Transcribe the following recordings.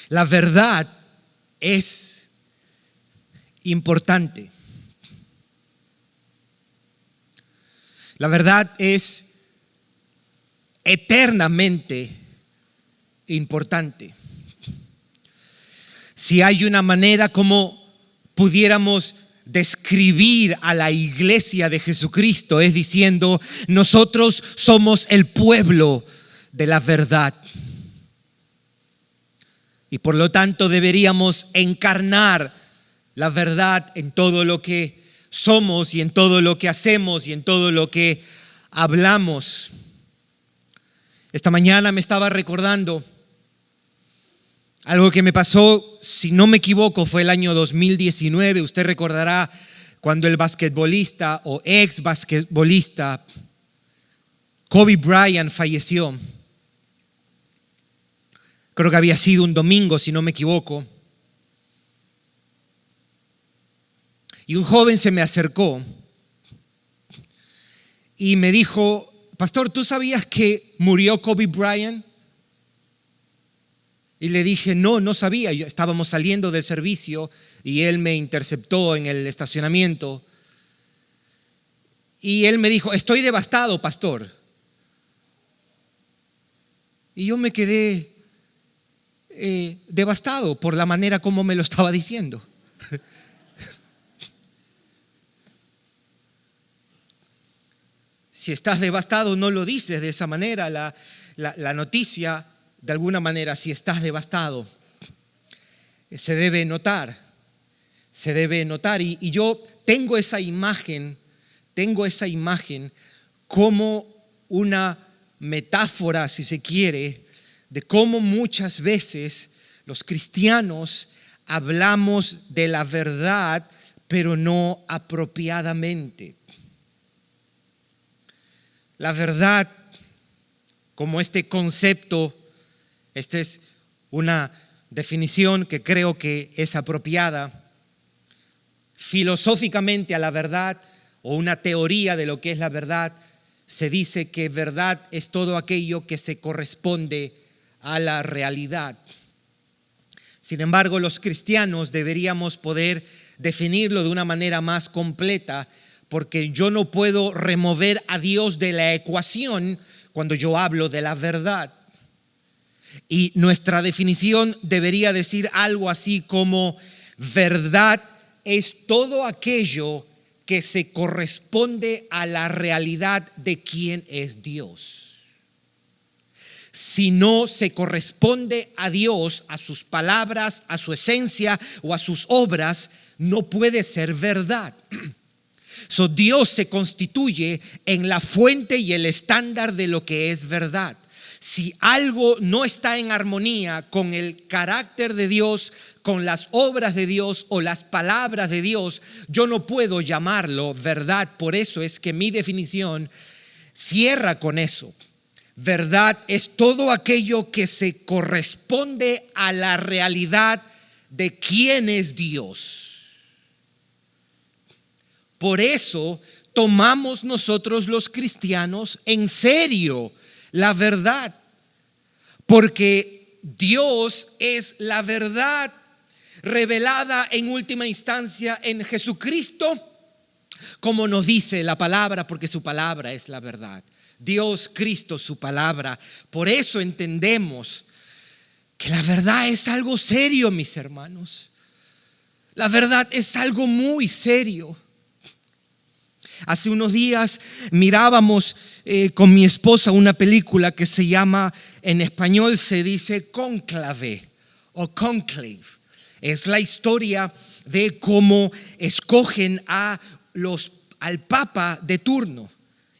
La verdad es importante. La verdad es eternamente importante. Si hay una manera como pudiéramos describir a la iglesia de Jesucristo, es diciendo: nosotros somos el pueblo de la verdad. Y por lo tanto deberíamos encarnar la verdad en todo lo que somos y en todo lo que hacemos y en todo lo que hablamos. Esta mañana me estaba recordando algo que me pasó, si no me equivoco, fue el año 2019. Usted recordará cuando el basquetbolista o ex basquetbolista Kobe Bryant falleció. Creo que había sido un domingo, si no me equivoco. Y un joven se me acercó y me dijo: pastor, ¿tú sabías que murió Kobe Bryant? Y le dije: no sabía. Estábamos saliendo del servicio y él me interceptó en el estacionamiento. Y él me dijo: estoy devastado, pastor. Y yo me quedé devastado por la manera como me lo estaba diciendo. Si estás devastado, no lo dices de esa manera. La noticia, de alguna manera, si estás devastado, se debe notar. Se debe notar. Y yo tengo esa imagen como una metáfora, si se quiere, de cómo muchas veces los cristianos hablamos de la verdad, pero no apropiadamente. La verdad, como este concepto, esta es una definición que creo que es apropiada. Filosóficamente, a la verdad, o una teoría de lo que es la verdad, se dice que verdad es todo aquello que se corresponde a la realidad. Sin embargo, los cristianos deberíamos poder definirlo de una manera más completa, porque yo no puedo remover a Dios de la ecuación cuando yo hablo de la verdad. Y nuestra definición debería decir algo así como: verdad es todo aquello que se corresponde a la realidad de quién es Dios. Si no se corresponde a Dios, a sus palabras, a su esencia o a sus obras, no puede ser verdad. Dios se constituye en la fuente y el estándar de lo que es verdad. Si algo no está en armonía con el carácter de Dios, con las obras de Dios o las palabras de Dios, yo no puedo llamarlo verdad. Por eso es que mi definición cierra con eso. Verdad es todo aquello que se corresponde a la realidad de quién es Dios. Por eso tomamos nosotros los cristianos en serio la verdad, porque Dios es la verdad revelada en última instancia en Jesucristo, como nos dice la palabra, porque su palabra es la verdad. Dios, Cristo, su palabra. Por eso entendemos que la verdad es algo serio, mis hermanos. La verdad es algo muy serio. Hace unos días mirábamos con mi esposa una película que se llama, en español se dice Cónclave o Conclave. Es la historia de cómo escogen al Papa de turno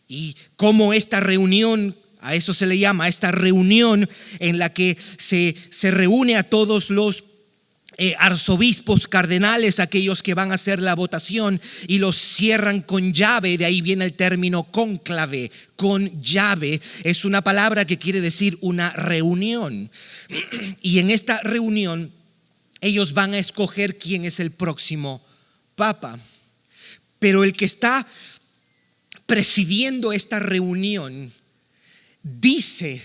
y cómo esta reunión, a eso se le llama, esta reunión en la que se reúne a todos los arzobispos, cardenales, aquellos que van a hacer la votación, y los cierran con llave. De ahí viene el término cónclave, con llave. Es una palabra que quiere decir una reunión. Y en esta reunión ellos van a escoger quién es el próximo papa. Pero el que está presidiendo esta reunión dice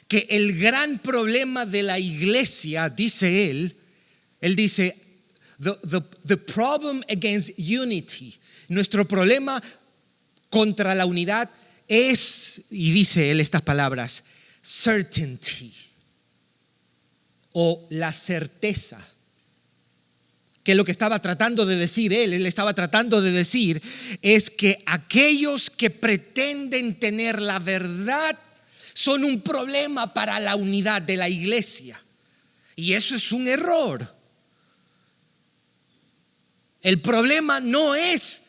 que el gran problema de la iglesia, dice él dice, the problem against unity, nuestro problema contra la unidad es, y dice él estas palabras, certainty, o la certeza. Que lo que estaba tratando de decir él estaba tratando de decir es que aquellos que pretenden tener la verdad son un problema para la unidad de la iglesia. Y eso es un error. El problema no es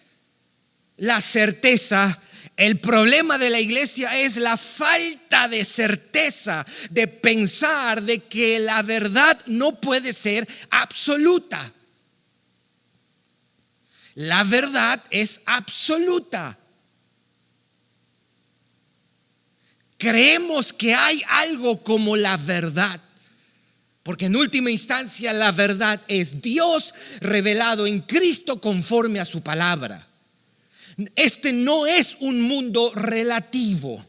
la certeza. El problema de la iglesia es la falta de certeza, de pensar de que la verdad no puede ser absoluta. La verdad es absoluta. Creemos que hay algo como la verdad, porque en última instancia la verdad es Dios revelado en Cristo conforme a su palabra. Este no es un mundo relativo.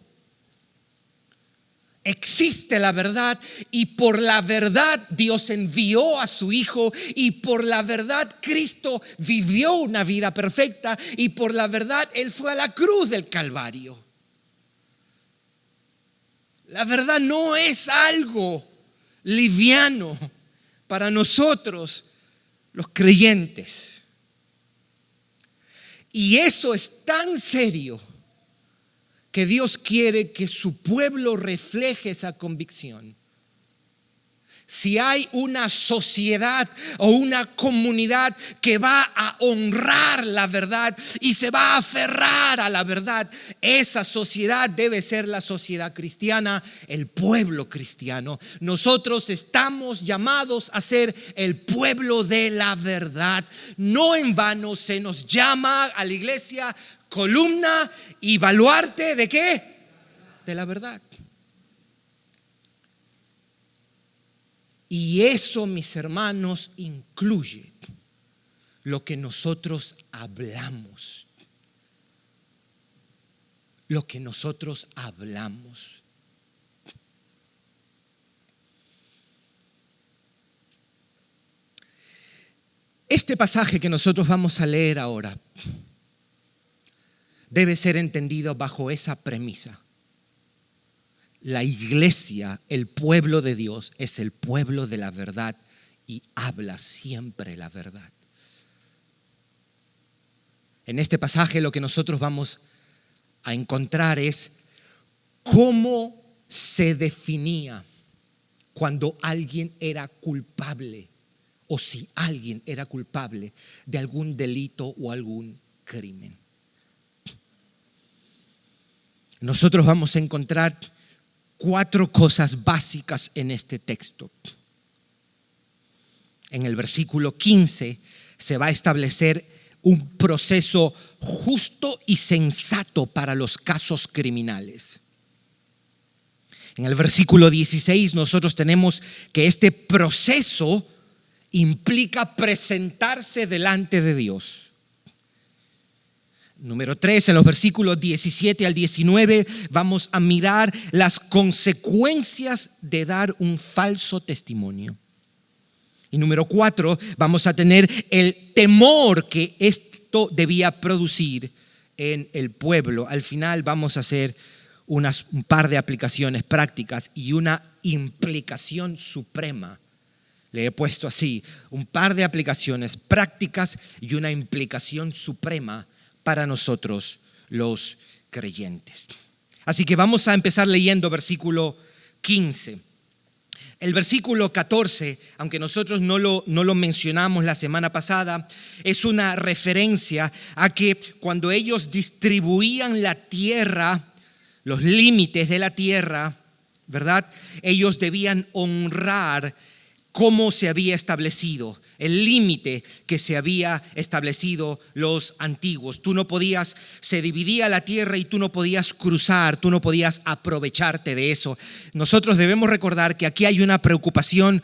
Existe la verdad y por la verdad Dios envió a su Hijo y por la verdad Cristo vivió una vida perfecta y por la verdad Él fue a la cruz del Calvario. La verdad no es algo liviano para nosotros los creyentes. Y eso es tan serio que Dios quiere que su pueblo refleje esa convicción. Si hay una sociedad o una comunidad que va a honrar la verdad y se va a aferrar a la verdad, esa sociedad debe ser la sociedad cristiana, el pueblo cristiano. Nosotros estamos llamados a ser el pueblo de la verdad. No en vano se nos llama a la iglesia columna y baluarte ¿de qué? De la verdad. Y eso, mis hermanos, incluye lo que nosotros hablamos. Lo que nosotros hablamos. Este pasaje que nosotros vamos a leer ahora debe ser entendido bajo esa premisa. La iglesia, el pueblo de Dios, es el pueblo de la verdad y habla siempre la verdad. En este pasaje lo que nosotros vamos a encontrar es cómo se definía cuando alguien era culpable o si alguien era culpable de algún delito o algún crimen. Nosotros vamos a encontrar 4 cosas básicas en este texto. En el versículo 15 se va a establecer un proceso justo y sensato para los casos criminales. En el versículo 16 nosotros tenemos que este proceso implica presentarse delante de Dios. Número 3, en los versículos 17 al 19 vamos a mirar las consecuencias de dar un falso testimonio. Y número 4, vamos a tener el temor que esto debía producir en el pueblo. Al final vamos a hacer un par de aplicaciones prácticas y una implicación suprema. Le he puesto así, un par de aplicaciones prácticas y una implicación suprema para nosotros los creyentes. Así que vamos a empezar leyendo versículo 15. El versículo 14, aunque nosotros no lo mencionamos la semana pasada, es una referencia a que cuando ellos distribuían la tierra, los límites de la tierra, ¿verdad? Ellos debían honrar cómo se había establecido, el límite que se había establecido los antiguos. Se dividía la tierra y tú no podías cruzar, tú no podías aprovecharte de eso. Nosotros debemos recordar que aquí hay una preocupación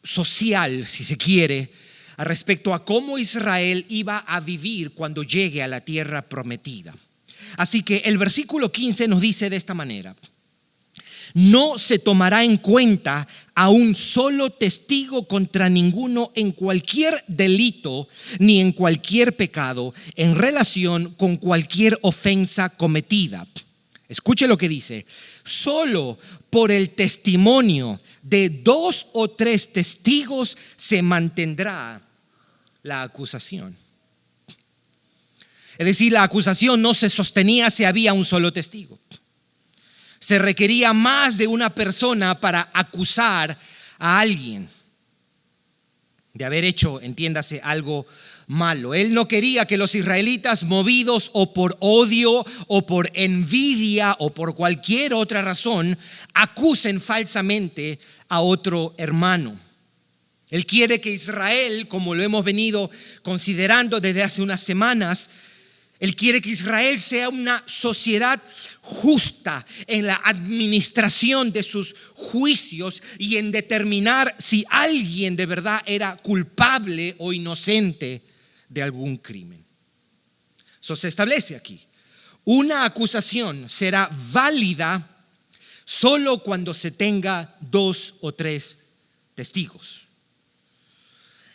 social, si se quiere, respecto a cómo Israel iba a vivir cuando llegue a la tierra prometida. Así que el versículo 15 nos dice de esta manera: no se tomará en cuenta a un solo testigo contra ninguno en cualquier delito ni en cualquier pecado en relación con cualquier ofensa cometida. Escuche lo que dice: solo por el testimonio de 2 o 3 testigos se mantendrá la acusación. Es decir, la acusación no se sostenía si había un solo testigo. Se requería más de una persona para acusar a alguien de haber hecho, entiéndase, algo malo. Él no quería que los israelitas, movidos o por odio o por envidia o por cualquier otra razón, acusen falsamente a otro hermano. Él quiere que Israel, como lo hemos venido considerando desde hace unas semanas, Él quiere que Israel sea una sociedad justa en la administración de sus juicios y en determinar si alguien de verdad era culpable o inocente de algún crimen. Eso se establece aquí. Una acusación será válida solo cuando se tenga 2 o 3 testigos.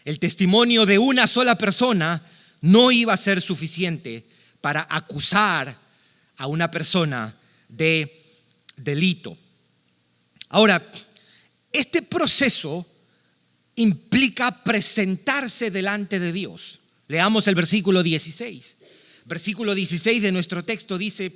El testimonio de una sola persona no iba a ser suficiente para acusar a una persona de delito. Ahora, este proceso implica presentarse delante de Dios. Leamos el versículo 16. Versículo 16 de nuestro texto dice,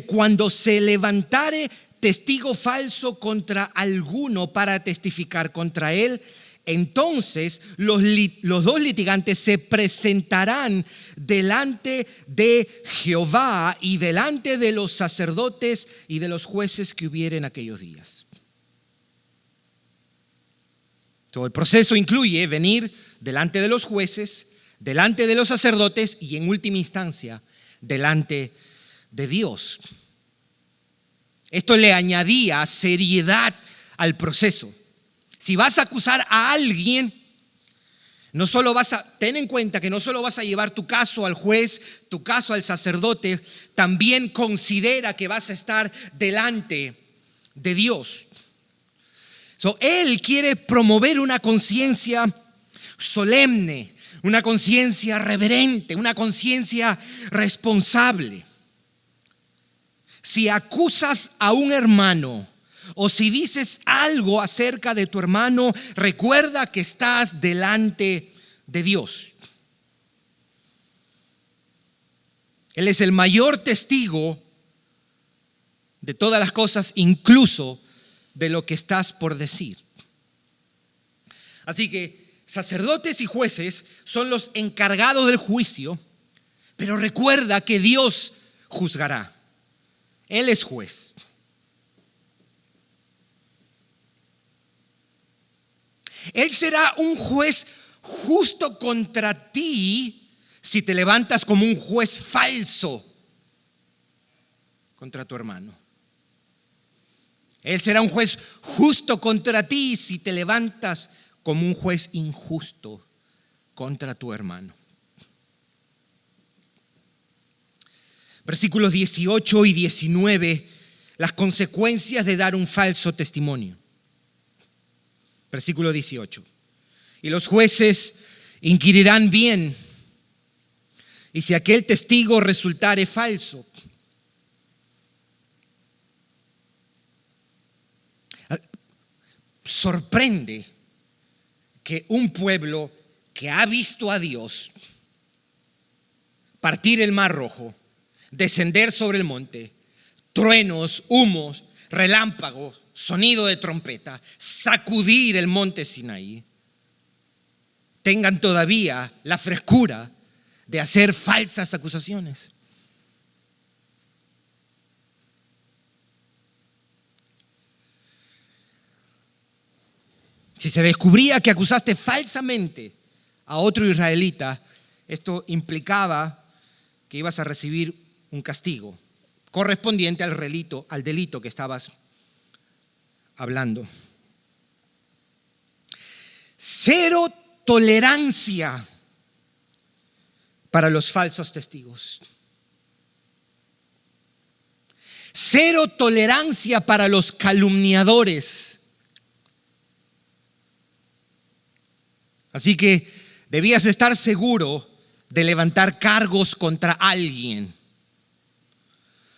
cuando se levantare testigo falso contra alguno para testificar contra él, entonces los 2 litigantes se presentarán delante de Jehová y delante de los sacerdotes y de los jueces que hubieren aquellos días. Todo el proceso incluye venir delante de los jueces, delante de los sacerdotes y en última instancia delante de Dios. Esto le añadía seriedad al proceso. Si vas a acusar a alguien, ten en cuenta que no solo vas a llevar tu caso al juez, tu caso al sacerdote, también considera que vas a estar delante de Dios. Él quiere promover una conciencia solemne, una conciencia reverente, una conciencia responsable. Si acusas a un hermano o si dices algo acerca de tu hermano, recuerda que estás delante de Dios. Él es el mayor testigo de todas las cosas, incluso de lo que estás por decir. Así que sacerdotes y jueces son los encargados del juicio, pero recuerda que Dios juzgará. Él es juez. Él será un juez justo contra ti si te levantas como un juez falso contra tu hermano. Él será un juez justo contra ti si te levantas como un juez injusto contra tu hermano. Versículos 18 y 19, las consecuencias de dar un falso testimonio. Versículo 18. Y los jueces inquirirán bien, y si aquel testigo resultare falso, sorprende que un pueblo que ha visto a Dios partir el mar rojo, descender sobre el monte, truenos, humos, relámpagos, sonido de trompeta, sacudir el monte Sinaí, tengan todavía la frescura de hacer falsas acusaciones. Si se descubría que acusaste falsamente a otro israelita, esto implicaba que ibas a recibir un castigo correspondiente al delito que estabas hablando. Cero tolerancia para los falsos testigos. Cero tolerancia para los calumniadores. Así que debías estar seguro de levantar cargos contra alguien.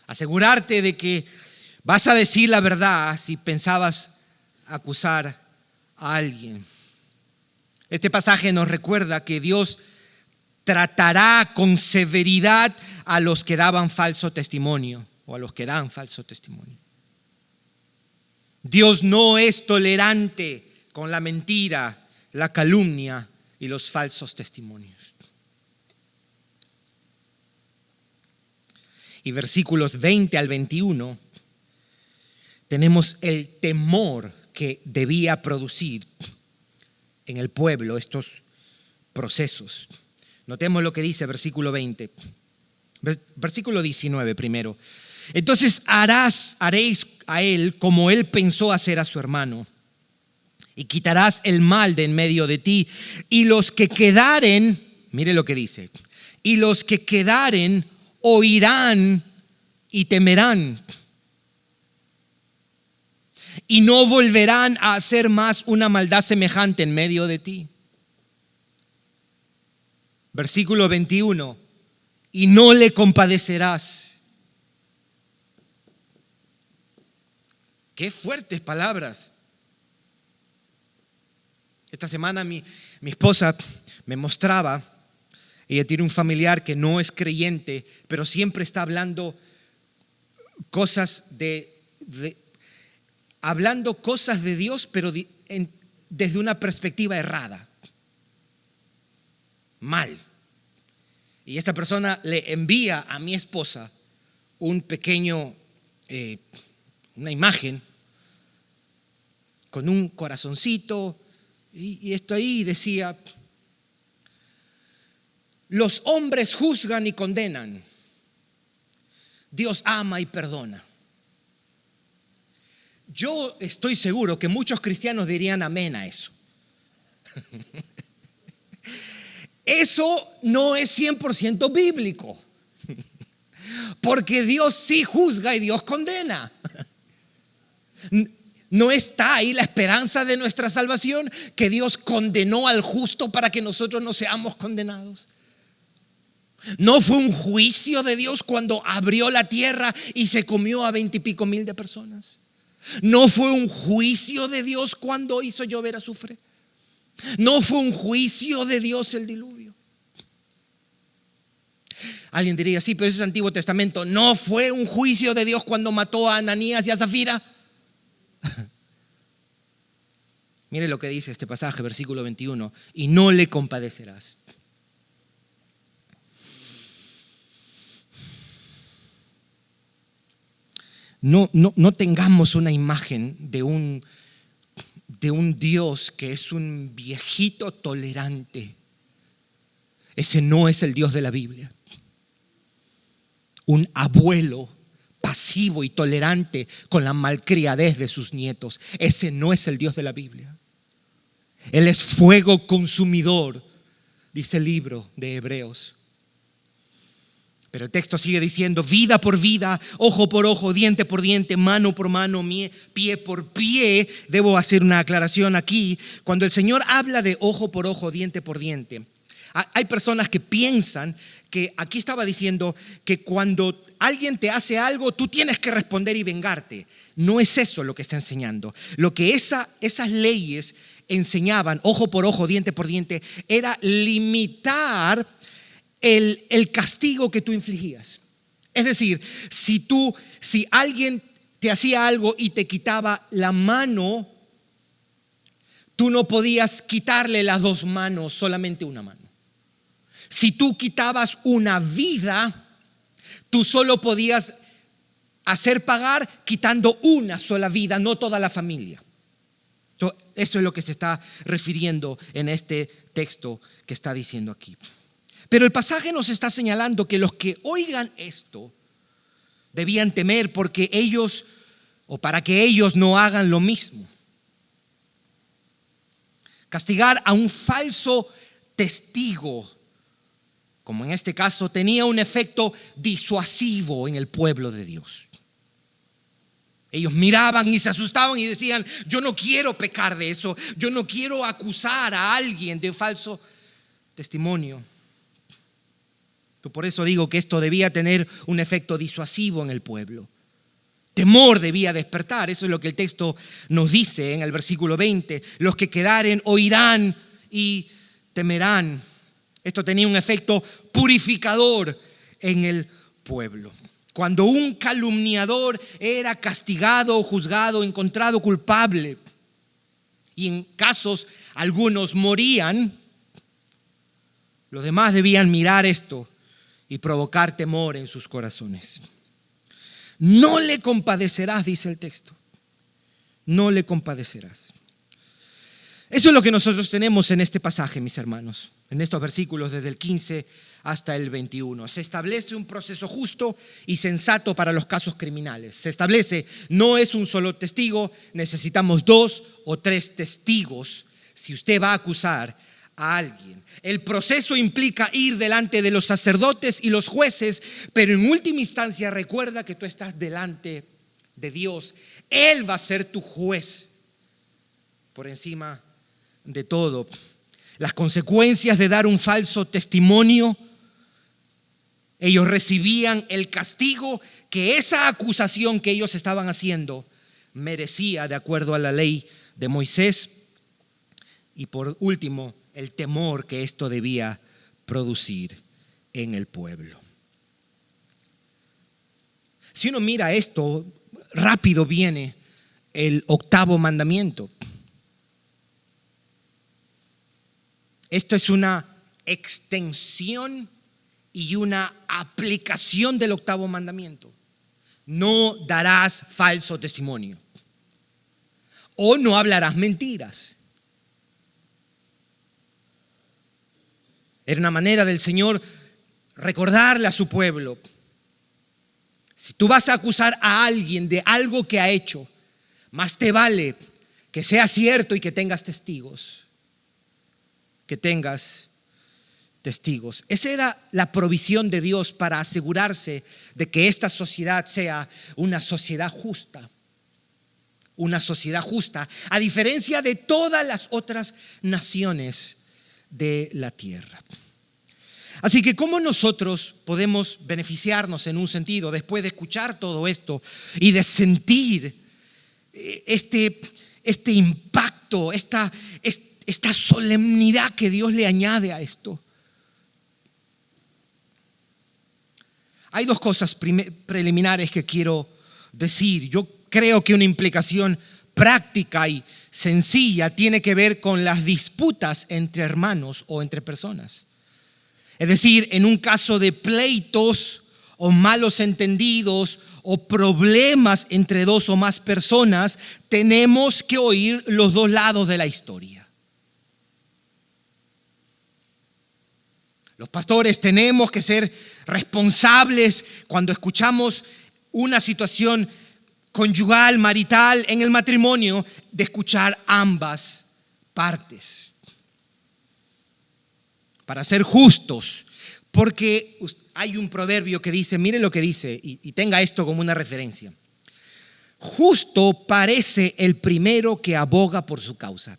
Asegurarte de que vas a decir la verdad si pensabas acusar a alguien. Este pasaje nos recuerda que Dios tratará con severidad a los que daban falso testimonio o a los que dan falso testimonio. Dios no es tolerante con la mentira, la calumnia y los falsos testimonios. Y versículos 20 al 21 tenemos el temor que debía producir en el pueblo estos procesos. Notemos lo que dice versículo 20. Versículo 19 primero. Entonces haréis a él como él pensó hacer a su hermano, y quitarás el mal de en medio de ti. Y los que quedaren, mire lo que dice, y los que quedaren oirán y temerán, y no volverán a hacer más una maldad semejante en medio de ti. Versículo 21, y no le compadecerás. Qué fuertes palabras. Esta semana mi esposa me mostraba, ella tiene un familiar que no es creyente, pero siempre está hablando cosas hablando cosas de Dios, pero desde una perspectiva errada. Mal. Y esta persona le envía a mi esposa un pequeño, una imagen con un corazoncito, y esto ahí decía: los hombres juzgan y condenan, Dios ama y perdona. Yo estoy seguro que muchos cristianos dirían amén a eso. Eso no es 100% bíblico, porque Dios sí juzga y Dios condena. ¿No está ahí la esperanza de nuestra salvación? Que Dios condenó al justo para que nosotros no seamos condenados. ¿No fue un juicio de Dios cuando abrió la tierra y se comió a 20 y pico mil de personas? ¿No fue un juicio de Dios cuando hizo llover azufre? ¿No fue un juicio de Dios el diluvio? Alguien diría: sí, pero eso es Antiguo Testamento. ¿No fue un juicio de Dios cuando mató a Ananías y a Zafira? Mire lo que dice este pasaje, versículo 21. Y no le compadecerás. No tengamos una imagen de un Dios que es un viejito tolerante. Ese no es el Dios de la Biblia. Un abuelo pasivo y tolerante con la malcriadez de sus nietos. Ese no es el Dios de la Biblia. Él es fuego consumidor, dice el libro de Hebreos. Pero el texto sigue diciendo: vida por vida, ojo por ojo, diente por diente, mano por mano, pie por pie. Debo hacer una aclaración aquí. Cuando el Señor habla de ojo por ojo, diente por diente, hay personas que piensan que aquí estaba diciendo que cuando alguien te hace algo, tú tienes que responder y vengarte. No es eso lo que está enseñando. Lo que esas leyes enseñaban, ojo por ojo, diente por diente, era limitar el castigo que tú infligías. Es decir, si alguien te hacía algo y te quitaba la mano, tú no podías quitarle las dos manos, solamente una mano. Si tú quitabas una vida, tú solo podías hacer pagar quitando una sola vida, no toda la familia. Eso es lo que se está refiriendo en este texto que está diciendo aquí. Pero el pasaje nos está señalando que los que oigan esto debían temer porque ellos, o para que ellos no hagan lo mismo. Castigar a un falso testigo como en este caso, tenía un efecto disuasivo en el pueblo de Dios. Ellos miraban y se asustaban y decían: yo no quiero pecar de eso, yo no quiero acusar a alguien de falso testimonio. Por eso digo que esto debía tener un efecto disuasivo en el pueblo. Temor debía despertar. Eso es lo que el texto nos dice en el versículo 20. Los que quedaren oirán y temerán. Esto tenía un efecto purificador en el pueblo. Cuando un calumniador era castigado, juzgado, encontrado culpable, y en casos algunos morían, los demás debían mirar esto y provocar temor en sus corazones. No le compadecerás, dice el texto. No le compadecerás. Eso es lo que nosotros tenemos en este pasaje, mis hermanos. En estos versículos desde el 15 hasta el 21. Se establece un proceso justo y sensato para los casos criminales. Se establece, no es un solo testigo, necesitamos 2 o 3 testigos si usted va a acusar a alguien. El proceso implica ir delante de los sacerdotes y los jueces, pero en última instancia recuerda que tú estás delante de Dios. Él va a ser tu juez por encima de todo. Las consecuencias de dar un falso testimonio, ellos recibían el castigo que esa acusación que ellos estaban haciendo merecía de acuerdo a la ley de Moisés. Y por último, el temor que esto debía producir en el pueblo. Si uno mira esto, rápido viene el 8º mandamiento. Esto es una extensión y una aplicación del 8º mandamiento. No darás falso testimonio. O no hablarás mentiras. Era una manera del Señor recordarle a su pueblo: si tú vas a acusar a alguien de algo que ha hecho, más te vale que sea cierto y que tengas testigos. Que tengas testigos. Esa era la provisión de Dios para asegurarse de que esta sociedad sea una sociedad justa. Una sociedad justa, a diferencia de todas las otras naciones de la tierra. Así que ¿cómo nosotros podemos beneficiarnos en un sentido después de escuchar todo esto y de sentir este impacto, esta solemnidad que Dios le añade a esto? Hay 2 cosas preliminares que quiero decir. Yo creo que una implicación práctica y sencilla tiene que ver con las disputas entre hermanos o entre personas. Es decir, en un caso de pleitos o malos entendidos o problemas entre 2 o más personas, tenemos que oír los 2 lados de la historia. Los pastores tenemos que ser responsables cuando escuchamos una situación conyugal, marital, en el matrimonio, de escuchar ambas partes. Para ser justos, porque hay un proverbio que dice, mire lo que dice, y tenga esto como una referencia: justo parece el primero que aboga por su causa,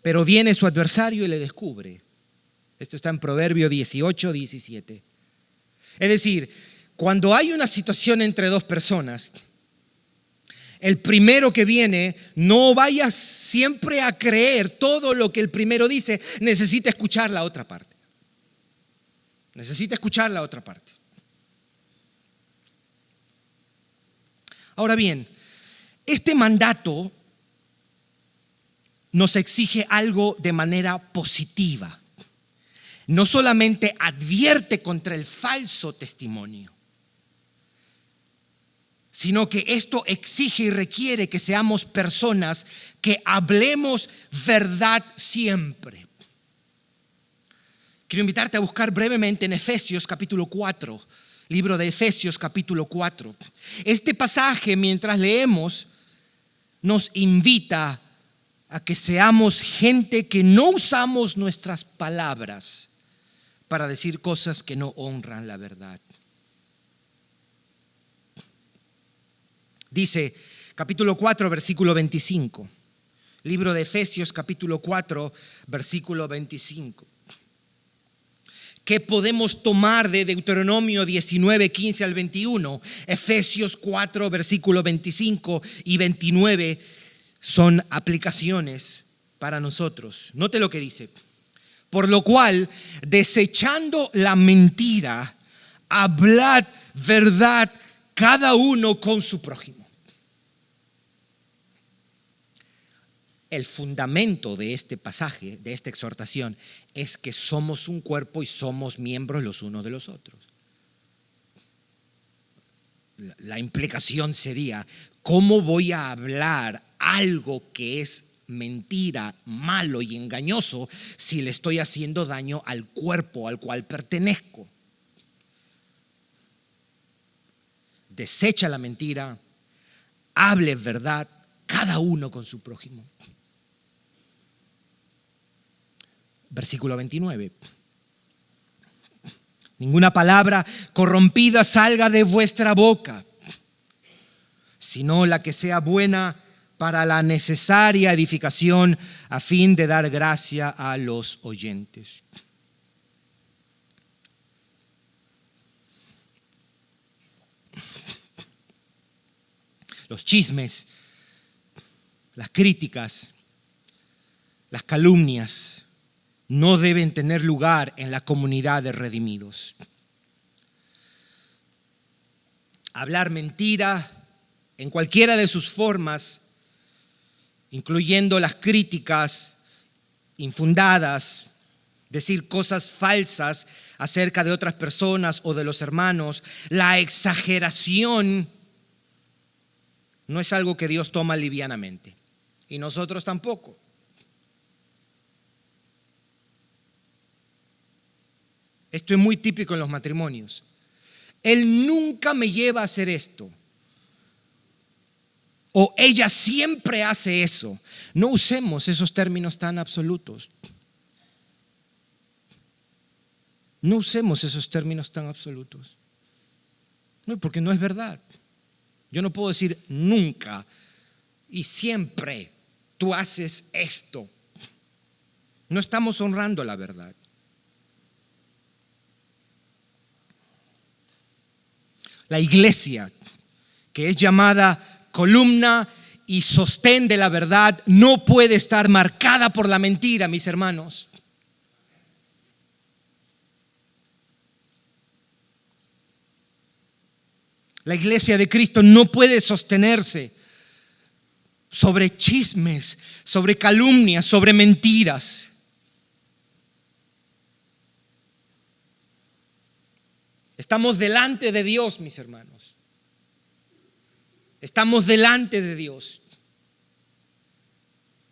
pero viene su adversario y le descubre. Esto está en Proverbio 18:17. Es decir, cuando hay una situación entre 2 personas, el primero que viene, no vayas siempre a creer todo lo que el primero dice. Necesita escuchar la otra parte. Necesita escuchar la otra parte. Ahora bien, este mandato nos exige algo de manera positiva. No solamente advierte contra el falso testimonio, sino que esto exige y requiere que seamos personas que hablemos verdad siempre. Quiero invitarte a buscar brevemente en Efesios capítulo 4, libro de Efesios capítulo 4. Este pasaje, mientras leemos, nos invita a que seamos gente que no usamos nuestras palabras para decir cosas que no honran la verdad. Dice capítulo 4, versículo 25. Libro de Efesios, capítulo 4, versículo 25. ¿Qué podemos tomar de Deuteronomio 19, 15 al 21? Efesios 4, versículo 25 y 29 son aplicaciones para nosotros. Note lo que dice. Por lo cual, desechando la mentira, hablad verdad cada uno con su prójimo. El fundamento de este pasaje, de esta exhortación, es que somos un cuerpo y somos miembros los unos de los otros. La implicación sería, ¿cómo voy a hablar algo que es mentira, malo y engañoso si le estoy haciendo daño al cuerpo al cual pertenezco? Desecha la mentira, hable verdad, cada uno con su prójimo. Versículo 29. Ninguna palabra corrompida salga de vuestra boca, sino la que sea buena para la necesaria edificación, a fin de dar gracia a los oyentes. Los chismes, las críticas, las calumnias no deben tener lugar en la comunidad de redimidos. Hablar mentira en cualquiera de sus formas, incluyendo las críticas infundadas, decir cosas falsas acerca de otras personas o de los hermanos, la exageración, no es algo que Dios toma livianamente, y nosotros tampoco. Esto es muy típico en los matrimonios. Él nunca me lleva a hacer esto, o ella siempre hace eso. No usemos esos términos tan absolutos. No usemos esos términos tan absolutos. No, porque no es verdad. Yo no puedo decir nunca y siempre tú haces esto. No estamos honrando la verdad. La iglesia, que es llamada columna y sostén de la verdad, no puede estar marcada por la mentira, mis hermanos. La iglesia de Cristo no puede sostenerse sobre chismes, sobre calumnias, sobre mentiras. Estamos delante de Dios, mis hermanos. Estamos delante de Dios.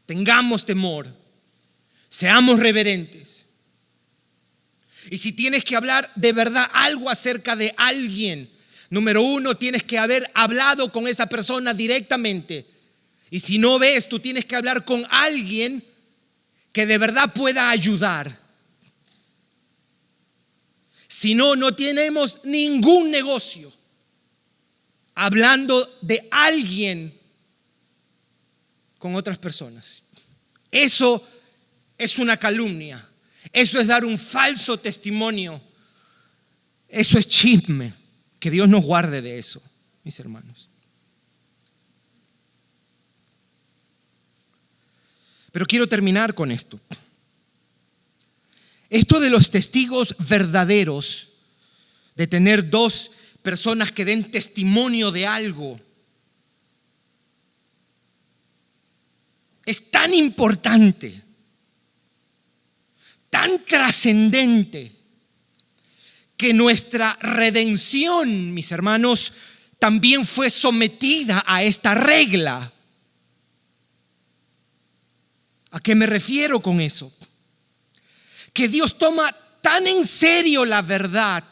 Tengamos temor, seamos reverentes. Y si tienes que hablar de verdad algo acerca de alguien, número uno, tienes que haber hablado con esa persona directamente. Y si no ves, tú tienes que hablar con alguien que de verdad pueda ayudar. Si no, no tenemos ningún negocio hablando de alguien con otras personas. Eso es una calumnia. Eso es dar un falso testimonio. Eso es chisme. Que Dios nos guarde de eso, mis hermanos. Pero quiero terminar con esto. Esto de los testigos verdaderos, de tener dos personas que den testimonio de algo, es tan importante, tan trascendente, que nuestra redención, mis hermanos, también fue sometida a esta regla. ¿A qué me refiero con eso? Que Dios toma tan en serio la verdad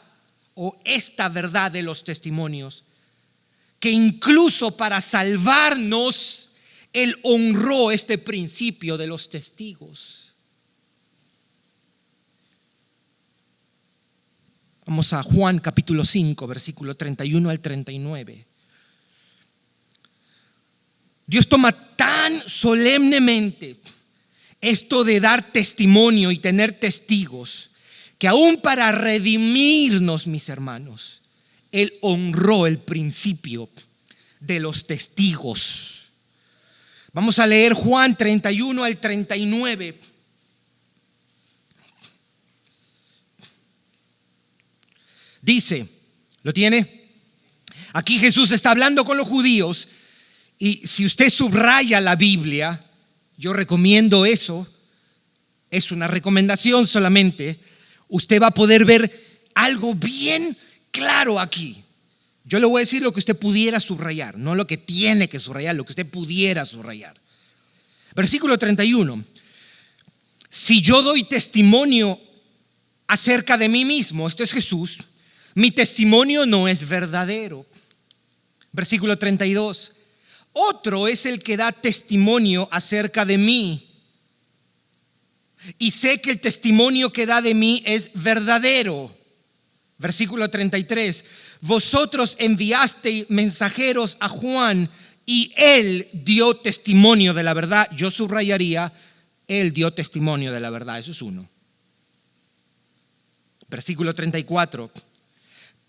o esta verdad de los testimonios, que incluso para salvarnos, Él honró este principio de los testigos. Vamos a Juan capítulo 5, versículo 31 al 39. Dios toma tan solemnemente esto de dar testimonio y tener testigos, que aún para redimirnos, mis hermanos, Él honró el principio de los testigos. Vamos a leer Juan 31 al 39. Dice, ¿lo tiene? Aquí Jesús está hablando con los judíos, y si usted subraya la Biblia, yo recomiendo eso, es una recomendación solamente, usted va a poder ver algo bien claro aquí. Yo le voy a decir lo que usted pudiera subrayar, no lo que tiene que subrayar, lo que usted pudiera subrayar. Versículo 31. Si yo doy testimonio acerca de mí mismo, esto es Jesús, mi testimonio no es verdadero. Versículo 32. Otro es el que da testimonio acerca de mí, y sé que el testimonio que da de mí es verdadero. Versículo 33. Vosotros enviasteis mensajeros a Juan, y él dio testimonio de la verdad. Yo subrayaría, él dio testimonio de la verdad. Eso es uno. Versículo 34.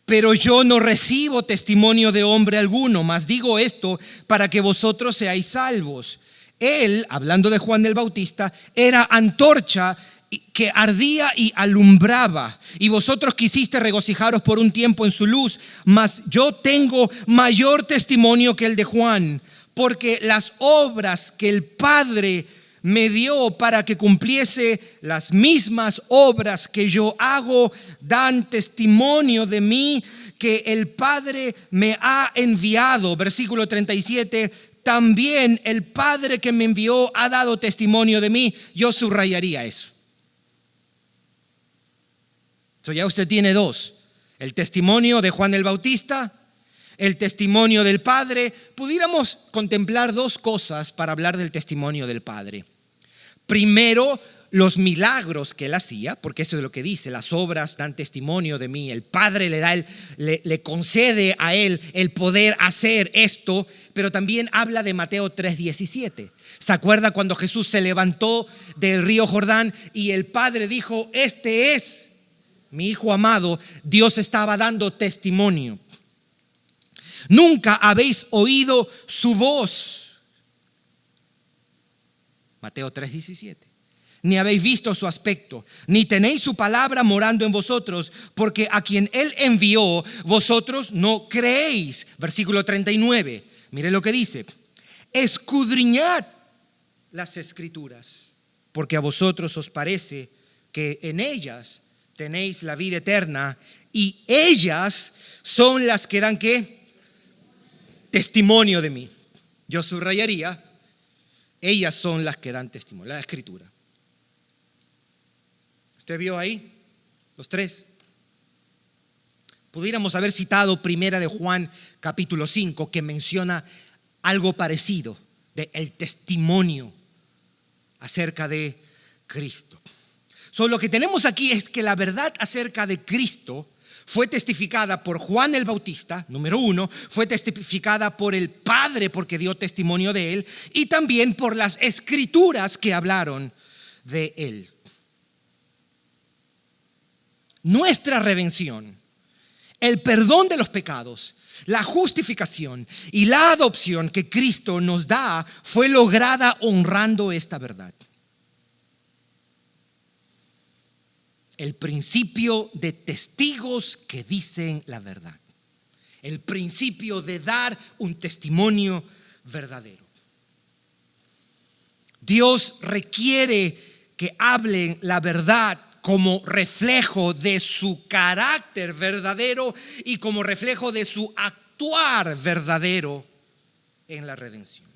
Pero yo no recibo testimonio de hombre alguno, mas digo esto para que vosotros seáis salvos. Él, hablando de Juan el Bautista, era antorcha que ardía y alumbraba, y vosotros quisiste regocijaros por un tiempo en su luz, mas yo tengo mayor testimonio que el de Juan, porque las obras que el Padre me dio para que cumpliese las mismas obras que yo hago, dan testimonio de mí que el Padre me ha enviado. Versículo 37, también el Padre que me envió ha dado testimonio de mí. Yo subrayaría eso. Ya usted tiene dos: el testimonio de Juan el Bautista, el testimonio del Padre. Pudiéramos contemplar dos cosas para hablar del testimonio del Padre. Primero, los milagros que él hacía, porque eso es lo que dice: las obras dan testimonio de mí. El Padre le concede a él el poder hacer esto. Pero también habla de Mateo 3:17. ¿Se acuerda cuando Jesús se levantó del río Jordán y el Padre dijo: este es mi Hijo amado? Dios estaba dando testimonio. Nunca habéis oído su voz. Mateo 3:17. Ni habéis visto su aspecto, ni tenéis su palabra morando en vosotros, porque a quien Él envió, vosotros no creéis. Versículo 39. Mire lo que dice: escudriñad las Escrituras, porque a vosotros os parece que en ellas tenéis la vida eterna, y ellas son las que dan ¿qué? Testimonio de mí. Yo subrayaría: ellas son las que dan testimonio, la Escritura. ¿Usted vio ahí los tres? Pudiéramos haber citado primera de Juan capítulo 5, que menciona algo parecido, de el testimonio acerca de Cristo. Lo que tenemos aquí es que la verdad acerca de Cristo fue testificada por Juan el Bautista, número uno, fue testificada por el Padre porque dio testimonio de él, y también por las Escrituras que hablaron de él. Nuestra redención, el perdón de los pecados, la justificación y la adopción que Cristo nos da fue lograda honrando esta verdad. El principio de testigos que dicen la verdad. El principio de dar un testimonio verdadero. Dios requiere que hablen la verdad como reflejo de su carácter verdadero y como reflejo de su actuar verdadero en la redención.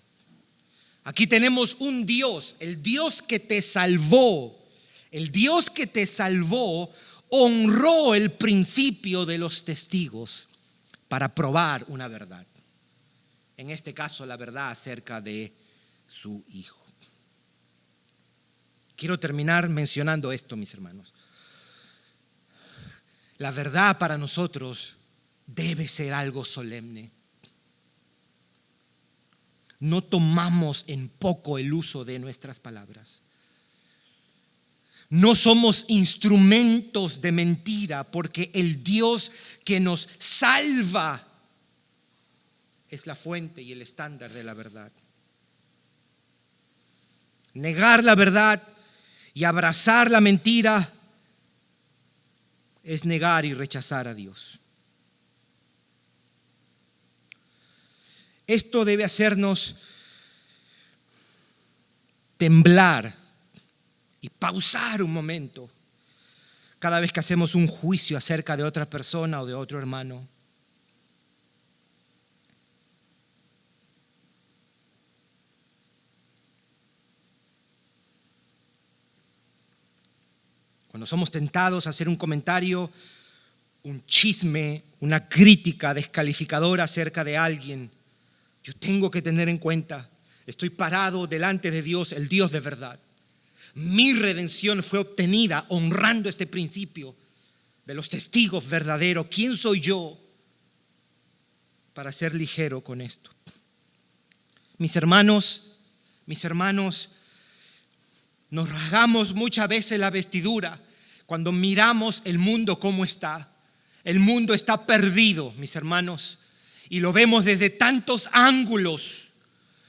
Aquí tenemos un Dios, el Dios que te salvó. El Dios que te salvó honró el principio de los testigos para probar una verdad. En este caso, la verdad acerca de su Hijo. Quiero terminar mencionando esto, mis hermanos. La verdad para nosotros debe ser algo solemne. No tomamos en poco el uso de nuestras palabras. No somos instrumentos de mentira, porque el Dios que nos salva es la fuente y el estándar de la verdad. Negar la verdad y abrazar la mentira es negar y rechazar a Dios. Esto debe hacernos temblar y pausar un momento cada vez que hacemos un juicio acerca de otra persona o de otro hermano. Cuando somos tentados a hacer un comentario, un chisme, una crítica descalificadora acerca de alguien, yo tengo que tener en cuenta, estoy parado delante de Dios, el Dios de verdad. Mi redención fue obtenida honrando este principio de los testigos verdaderos. ¿Quién soy yo para ser ligero con esto? Mis hermanos, nos rasgamos muchas veces la vestidura cuando miramos el mundo como está. El mundo está perdido, mis hermanos, y lo vemos desde tantos ángulos,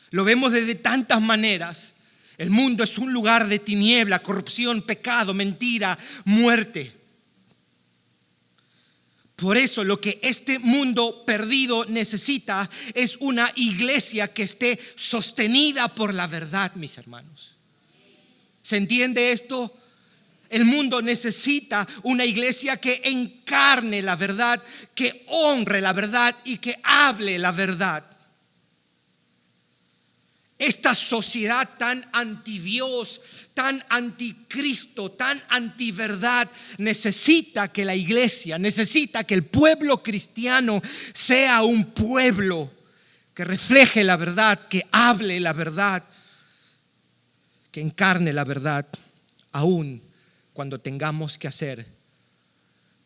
lo vemos desde tantas maneras. El mundo es un lugar de tiniebla, corrupción, pecado, mentira, muerte. Por eso lo que este mundo perdido necesita es una iglesia que esté sostenida por la verdad, mis hermanos. ¿Se entiende esto? El mundo necesita una iglesia que encarne la verdad, que honre la verdad y que hable la verdad. Esta sociedad tan anti-Dios, tan anticristo, tan antiverdad, necesita que la iglesia, necesita que el pueblo cristiano sea un pueblo que refleje la verdad, que hable la verdad, que encarne la verdad, aún cuando tengamos que hacer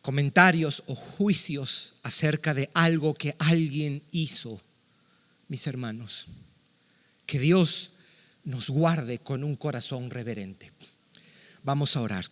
comentarios o juicios acerca de algo que alguien hizo, mis hermanos. Que Dios nos guarde con un corazón reverente. Vamos a orar.